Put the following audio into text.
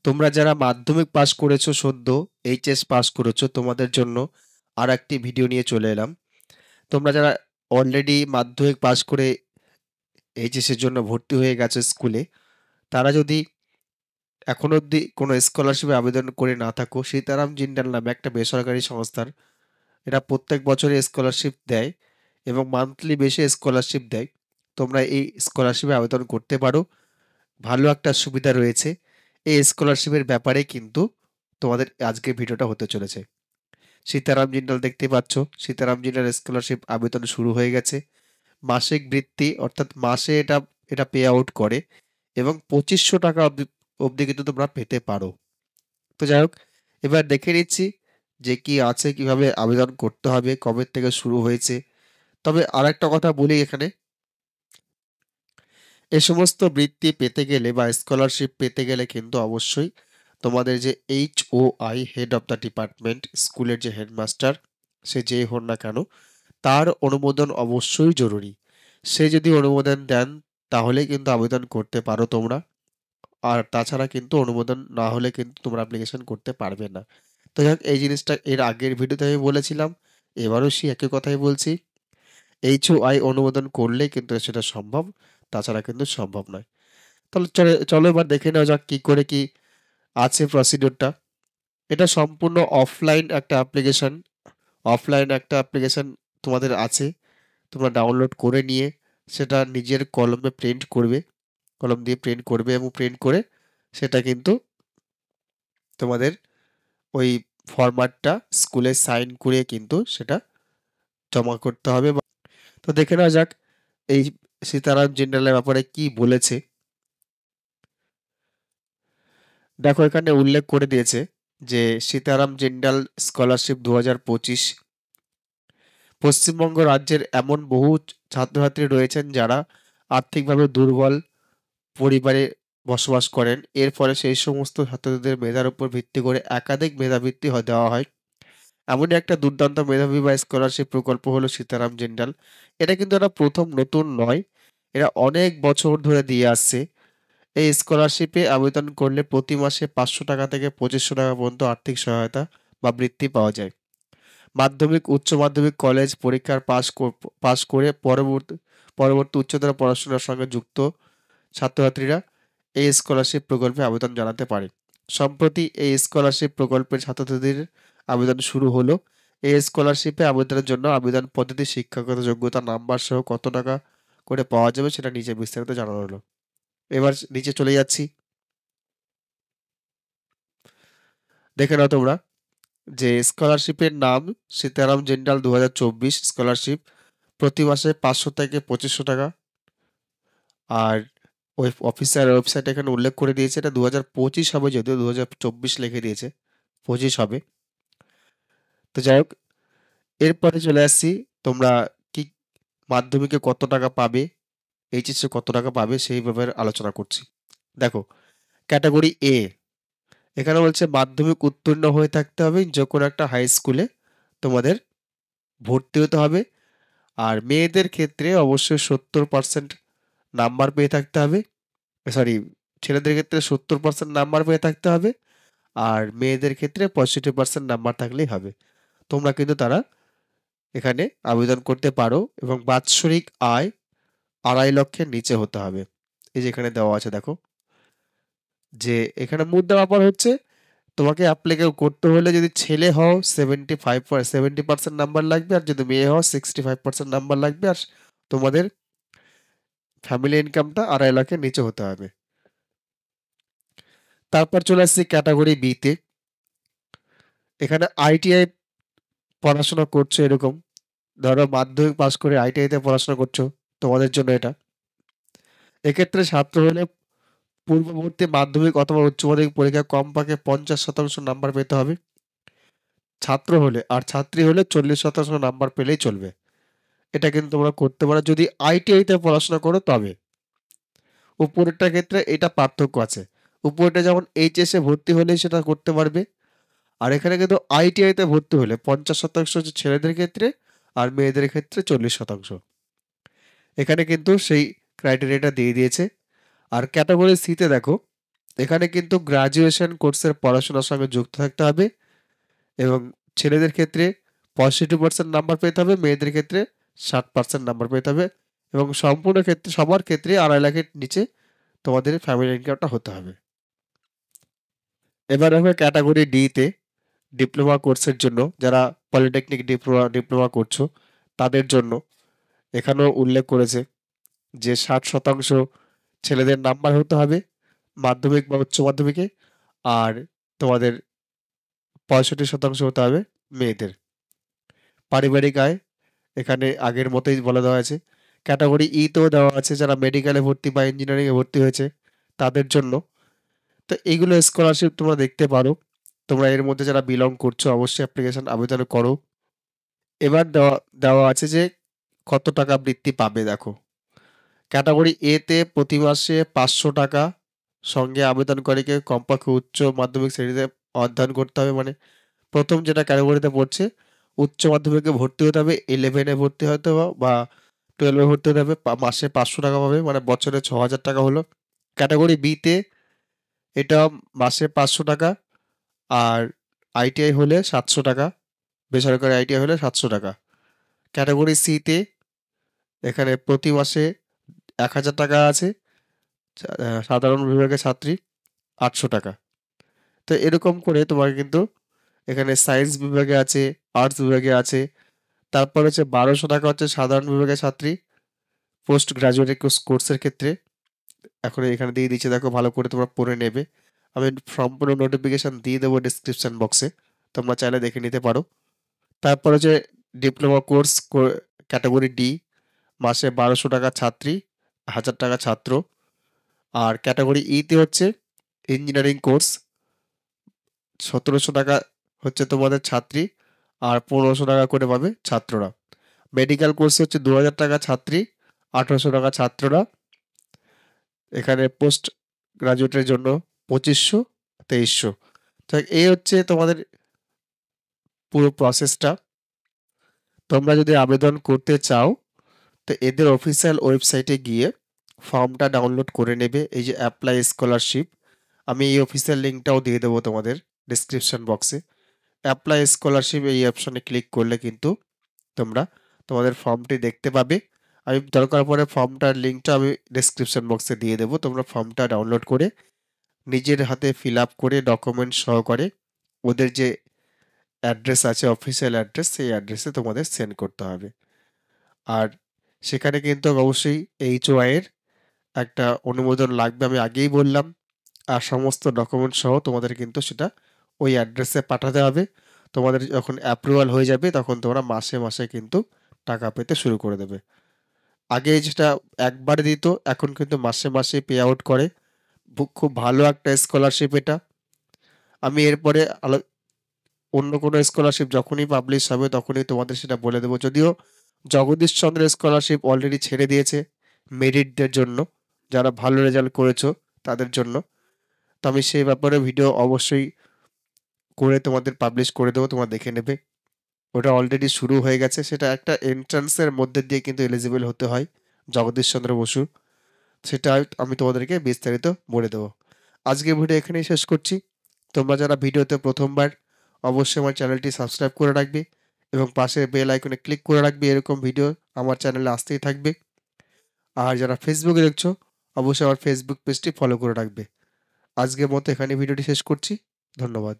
তোমরা যারা মাধ্যমিক পাস করেছো সদ্য, এইচএস পাস করেছো, তোমাদের জন্য আর একটি ভিডিও নিয়ে চলে এলাম। তোমরা যারা অলরেডি মাধ্যমিক পাস করে এইচএস এর জন্য ভর্তি হয়ে গেছো স্কুলে, তারা যদি এখন অবধি কোনো স্কলারশিপে আবেদন করে না থাকো, সীতারাম জিন্দাল নামে একটা বেসরকারি সংস্থার এরা প্রত্যেক বছরই স্কলারশিপ দেয় এবং মান্থলি বেসে স্কলারশিপ দেয়। তোমরা এই স্কলারশিপে আবেদন করতে পারো। ভালো একটা সুবিধা রয়েছে। এই স্কলারশিপের ব্যাপারে কিন্তু তোমাদের আজকের ভিডিওটা হতে চলেছে। সীতারাম জিন্দাল দেখতে পাচ্ছ, সীতারাম জিন্দাল স্কলারশিপ আবেদন শুরু হয়ে গেছে। মাসিক বৃত্তি অর্থাৎ মাসে এটা এটা পে আউট করে এবং 2500 টাকা অবধি অবধি কিন্তু তোমরা পেতে পারো। তো যাই হোক, এবার দেখে নিচ্ছি যে কি আছে, কিভাবে আবেদন করতে হবে, কবে থেকে শুরু হয়েছে। তবে আরেকটা কথা বলি এখানে, এ সমস্ত বৃত্তি পেতে গেলে বা স্কলারশিপ পেতে গেলে কিন্তু অবশ্যই তোমাদের যে HOI, head of the department, স্কুলের যে হেডমাস্টার, সে যেই হন না কেন, তার অনুমোদন অবশ্যই জরুরি। সে যদি অনুমোদন দেন তাহলে কিন্তু আবেদন করতে পারো তোমরা। আর তাছাড়া কিন্তু অনুমোদন না হলে কিন্তু তোমরা অ্যাপ্লিকেশন করতে পারবে না। তো যাই হোক, এই জিনিসটা এর আগের ভিডিওতে আমি বলেছিলাম, এবারও সেই একই কথাই বলছি। HOI অনুমোদন করলেই কিন্তু সেটা সম্ভব, তাছাড়া কিন্তু সম্ভব নয়। তাহলে চলো এবার দেখে নেওয়া যাক কি করে কি আছে প্রসিডিউরটা। এটা সম্পূর্ণ অফলাইন একটা অ্যাপ্লিকেশন তোমাদের আছে। তোমরা ডাউনলোড করে নিয়ে সেটা নিজের কলমে প্রিন্ট করবে, কলম দিয়ে প্রিন্ট করবে এবং প্রিন্ট করে সেটা কিন্তু তোমাদের ওই ফরম্যাটটা স্কুলে সাইন করে কিন্তু সেটা জমা করতে হবে। তো দেখে নেওয়া যাক এই সীতারাম জিন্দালের ব্যাপারে কি বলেছে। দেখো, এখানে উল্লেখ করে দিয়েছে যে সীতারাম জিন্দাল স্কলারশিপ 2025। পশ্চিমবঙ্গ রাজ্যের এমন বহু ছাত্রছাত্রী রয়েছেন যারা আর্থিকভাবে দুর্বল পরিবারে বসবাস করেন। এর ফলে সেই সমস্ত ছাত্রদের মেধার উপর ভিত্তি করে একাধিক মেধাবৃত্তি দেওয়া হয়। এমনই একটা দুর্দান্ত মেধাবী বা স্কলারশিপ প্রকল্প হলো সীতারাম জিন্দাল। এটা কিন্তু একটা প্রথম নতুন নয়, এরা অনেক বছর ধরে দিয়ে আসছে। এই স্কলারশিপে আবেদন করলে প্রতি মাসে 500 টাকা থেকে 2500 টাকা পর্যন্ত আর্থিক সহায়তা বা বৃত্তি পাওয়া যায়। মাধ্যমিক, উচ্চ মাধ্যমিক, কলেজ পরীক্ষার পাশ করে পরবর্তী পরবর্তী উচ্চতর পড়াশোনার সঙ্গে যুক্ত ছাত্রছাত্রীরা এই স্কলারশিপ প্রকল্পে আবেদন জানাতে পারে। সম্প্রতি এই স্কলারশিপ প্রকল্পের ছাত্রছাত্রীদের আবেদন শুরু হলো। এই স্কলারশিপে আবেদনের জন্য আবেদন পদ্ধতি, শিক্ষাগত যোগ্যতা, নাম্বার সহ কত টাকা করে পাওয়া যাবে সেটা নিচে বিস্তারিত জানানো হলো। এবার নিচে চলে যাচ্ছি, দেখে নাও তোমরা যে স্কলারশিপের নাম সীতারাম জিন্দাল 2024 স্কলারশিপ। প্রতি মাসে 500 থেকে 2500 টাকা। আর ওই অফিসিয়াল ওয়েবসাইট এখানে উল্লেখ করে দিয়েছে এটা 2025 হবে, যদিও 2024 লিখে দিয়েছে, 25 হবে। তো যাই হোক, এরপরে চলে আসছি তোমরা কি মাধ্যমিকে কত টাকা পাবে, এইচএসে কত টাকা পাবে সেই ব্যাপারে আলোচনা করছি। দেখো, ক্যাটাগরি এ, এখানে বলছে মাধ্যমিক উত্তীর্ণ হয়ে থাকতে হবে, যে কোনো একটা হাই স্কুলে তোমাদের ভর্তি হতে হবে। আর মেয়েদের ক্ষেত্রে অবশ্যই 70% নাম্বার পেয়ে থাকতে হবে। সরি, ছেলেদের ক্ষেত্রে 70% নাম্বার পেয়ে থাকতে হবে। আর মেয়েদের ক্ষেত্রে 65% নাম্বার থাকলেই হবে। তোমরা কিন্তু তারা এখানে আবেদন করতে পারো এবং বাৎসরিক আয় 2.5 লক্ষের নিচে হতে হবে। এই যে এখানে দেওয়া আছে দেখো, যে এখানে মুদ্রা ব্যাপার হচ্ছে, তোমাকে অ্যাপ্লিকেও করতে হলে যদি ছেলে হও 70% নাম্বার লাগবে, আর যদি মেয়ে হও 65% নাম্বার লাগবে। আর তোমাদের ফ্যামিলি ইনকামটা 2.5 লাখের নিচে হতে হবে। তারপর চলে আসছি ক্যাটাগরি বিতে। এখানে আইটিআই পড়াশোনা করছো এরকম, ধরো মাধ্যমিক পাস করে আইটিআইতে পড়াশোনা করছো, তোমাদের জন্য এটা। এক্ষেত্রে ছাত্র হলে পূর্ববর্তী মাধ্যমিক অথবা উচ্চ মাধ্যমিক পরীক্ষায় কমপক্ষে 50% নাম্বার পেতে হবে ছাত্র হলে, আর ছাত্রী হলে 40% নাম্বার পেলেই চলবে। এটা কিন্তু তোমরা করতে পারো যদি আইটিআইতে পড়াশোনা করো তবে। উপরেরটার ক্ষেত্রে এটা পার্থক্য আছে। উপরেরটা যেমন এইচএসে ভর্তি হলেই সেটা করতে পারবে, আর এখানে কিন্তু আইটিআইতে ভর্তি হলে 50% হচ্ছে ছেলেদের ক্ষেত্রে, আর মেয়েদের ক্ষেত্রে 40%। এখানে কিন্তু সেই ক্রাইটেরিয়াটা দিয়ে দিয়েছে। আর ক্যাটাগরি সিতে দেখো, এখানে কিন্তু গ্রাজুয়েশন কোর্সের পড়াশোনার সঙ্গে যুক্ত থাকতে হবে এবং ছেলেদের ক্ষেত্রে 65% নাম্বার পেতে হবে, মেয়েদের ক্ষেত্রে 60% নাম্বার পেতে হবে এবং সম্পূর্ণ ক্ষেত্রে সবার ক্ষেত্রে 2.5 লাখের নিচে তোমাদের ফ্যামিলি ইনকামটা হতে হবে। এবার হবে ক্যাটাগরি ডিতে ডিপ্লোমা কোর্সের জন্য, যারা পলিটেকনিক ডিপ্লোমা করছো তাদের জন্য এখানেও উল্লেখ করেছে যে 60% ছেলেদের নাম্বার হতে হবে মাধ্যমিক বা উচ্চ মাধ্যমিকে, আর তোমাদের 65% হতে হবে মেয়েদের। পারিবারিক আয় এখানে আগের মতোই বলে দেওয়া আছে। ক্যাটাগরি ইতেও দেওয়া আছে যারা মেডিকেলে ভর্তি বা ইঞ্জিনিয়ারিংয়ে ভর্তি হয়েছে তাদের জন্য। তো এইগুলো স্কলারশিপ তোমরা দেখতে পারো। তোমরা এর মধ্যে যারা বিলং করছো অবশ্যই অ্যাপ্লিকেশন আবেদন করো। এবার দেওয়া দেওয়া আছে যে কত টাকা বৃত্তি পাবে দেখো। ক্যাটাগরি এতে প্রতি মাসে 500 টাকা, সঙ্গে আবেদনকারীকে কমপক্ষে উচ্চ মাধ্যমিক শ্রেণীতে অধ্যয়ন করতে হবে। মানে প্রথম যেটা ক্যাটাগরিতে পড়ছে উচ্চ মাধ্যমিকে ভর্তি হতে হবে, 11-এ ভর্তি হতে হবে বা 12-এ ভর্তি হতে হবে, মাসে 500 টাকা পাবে, মানে বছরে 6,000 টাকা হলো। ক্যাটাগরি বিতে এটা মাসে 500 টাকা, আর আইটিআই হলে 700 টাকা, বেসরকারি আইটিআই হলে 700 টাকা। ক্যাটাগরি সিতে এখানে প্রতি মাসে 1,000 টাকা আছে, সাধারণ বিভাগের ছাত্রী 800 টাকা। তো এরকম করে তোমাকে কিন্তু এখানে সায়েন্স বিভাগে আছে, আর্টস বিভাগে আছে। তারপর হচ্ছে 1200 টাকা হচ্ছে সাধারণ বিভাগের ছাত্রী পোস্ট গ্রাজুয়েট কোর্সের ক্ষেত্রে। এখন এখানে দিয়ে দিচ্ছে, দেখো ভালো করে তোমরা পড়ে নেবে। আমি সম্পূর্ণ নোটিফিকেশন দিয়ে দেবো ডিসক্রিপশন বক্সে, তোমরা চাইলে দেখে নিতে পারো। তারপর হচ্ছে ডিপ্লোমা কোর্স ক্যাটাগরি ডি, মাসে 1200 টাকা ছাত্রী, 1000 টাকা ছাত্র। আর ক্যাটাগরি ইতে হচ্ছে ইঞ্জিনিয়ারিং কোর্স, 1700 টাকা হচ্ছে তোমাদের ছাত্রী, আর 1500 টাকা করে পাবে ছাত্ররা। মেডিকেল কোর্সে হচ্ছে 2000 টাকা ছাত্রী, 1800 টাকা ছাত্ররা। এখানে পোস্ট গ্রাজুয়েটের জন্য 2500, 2300। তো এই হচ্ছে তোমাদের পুরো প্রসেসটা। তোমরা যদি আবেদন করতে চাও তো এদের অফিসিয়াল ওয়েবসাইটে গিয়ে ফর্মটা ডাউনলোড করে নেবে, এই যে অ্যাপ্লাই স্কলারশিপ। আমি এই অফিসিয়াল লিঙ্কটাও দিয়ে দেবো তোমাদের ডিসক্রিপশন বক্সে। অ্যাপ্লাই স্কলারশিপ এই অপশনে ক্লিক করলে কিন্তু তোমরা তোমাদের ফর্মটি দেখতে পাবে। আমি দরকার পড়ে ফর্মটার লিঙ্কটা আমি ডেসক্রিপশন বক্সে দিয়ে দেবো। তোমরা ফর্মটা ডাউনলোড করে নিজের হাতে ফিল আপ করে ডকুমেন্ট সহকারে ওদের যে অ্যাড্রেস আছে অফিসিয়াল অ্যাড্রেস, সেই অ্যাড্রেসে তোমাদের সেন্ড করতে হবে। আর সেখানে কিন্তু অবশ্যই HOI এর একটা অনুমোদন লাগবে, আমি আগেই বললাম। আর সমস্ত ডকুমেন্ট সহ তোমাদের কিন্তু সেটা ওই অ্যাড্রেসে পাঠাতে হবে। তোমাদের যখন অ্যাপ্রুভাল হয়ে যাবে তখন তোমরা মাসে মাসে কিন্তু টাকা পেতে শুরু করে দেবে। আগে যেটা একবার দিত, এখন কিন্তু মাসে মাসে পে আউট করে। খুব ভালো একটা স্কলারশিপ এটা। আমি এরপরে অন্য কোনো স্কলারশিপ যখনই পাবলিশ হবে তখনই তোমাদের সেটা বলে দেবো। যদিও জগদীশ চন্দ্রের স্কলারশিপ অলরেডি ছেড়ে দিয়েছে মেরিটদের জন্য, যারা ভালো রেজাল্ট করেছো তাদের জন্য। তো আমি সেই ব্যাপারে ভিডিও অবশ্যই করে তোমাদের পাবলিশ করে দেবো, তোমরা দেখে নেবে। ওটা অলরেডি শুরু হয়ে গেছে, সেটা একটা এন্ট্রান্সের মধ্যে দিয়ে কিন্তু এলিজিবল হতে হয় জগদীশচন্দ্র বসু, সেটা আমি তোমাদেরকে বিস্তারিত বলে দেবো। আজকে ভিডিও এখানেই শেষ করছি। তোমরা যারা ভিডিওতে প্রথমবার অবশ্যই আমার চ্যানেলটি সাবস্ক্রাইব করে রাখবে এবং পাশে বেল আইকনে ক্লিক করে রাখবে, এরকম ভিডিও আমার চ্যানেলে আসতেই থাকবে। আর যারা ফেসবুকে দেখছো অবশ্যই আমার ফেসবুক পেজটি ফলো করে রাখবে। আজকের মতো এখানে ভিডিওটি শেষ করছি। ধন্যবাদ।